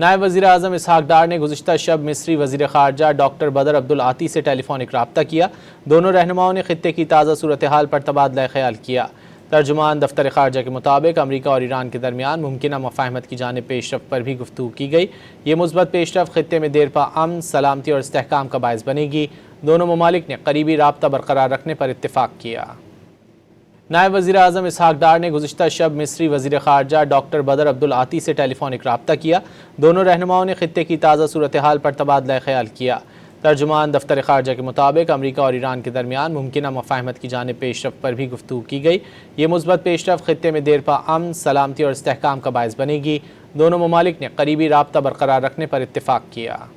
नायब वज़ीर आज़म इसहाक डार ने गुज़िश्ता शब मिस्री वज़ीर ख़ारजा डॉक्टर बदर अब्दुल आती से टेलीफोनिक रब्ता किया। दोनों रहनुमाओं ने ख़ित्ते की ताज़ा सूरत हाल पर तबादला ख्याल किया। तर्जुमान दफ्तर ख़ारजा के मुताबिक अमरीका और ईरान के दरमियान मुमकिन मफ़ाहमत की जानिब पेशरफ़ पर भी गुफ्तगू की गई। ये मुस्बत पेशरफ़ ख़ित्ते में देरपा अमन, सलामती और इस्तेहकाम का बायस बनेगी। दोनों ममालिक ने करीबी राब्ता बरकरार रखने पर इत्तिफ़ाक़ किया। नायब वज़ीर आज़म इसहाक डार ने गुज़िश्ता शब मिस्री वज़ीर ख़ारजा डॉक्टर बदर अब्दुल आती से टेलीफोनिक रब्ता किया। दोनों रहनुमाओं ने ख़ित्ते की ताज़ा सूरत हाल पर तबादला ख्याल किया। तर्जुमान दफ्तर ख़ारजा के मुताबिक अमरीका और ईरान के दरमियान मुमकिन मफ़ाहमत की जानिब पेशरफ़ पर भी गुफ्तगू की गई। ये मुस्बत पेशरफ़ ख़ित्ते में देरपा अमन, सलामती और इस्तेहकाम का बायस बनेगी। दोनों ममालिक ने करीबी राब्ता बरकरार रखने पर इत्तिफ़ाक़ किया।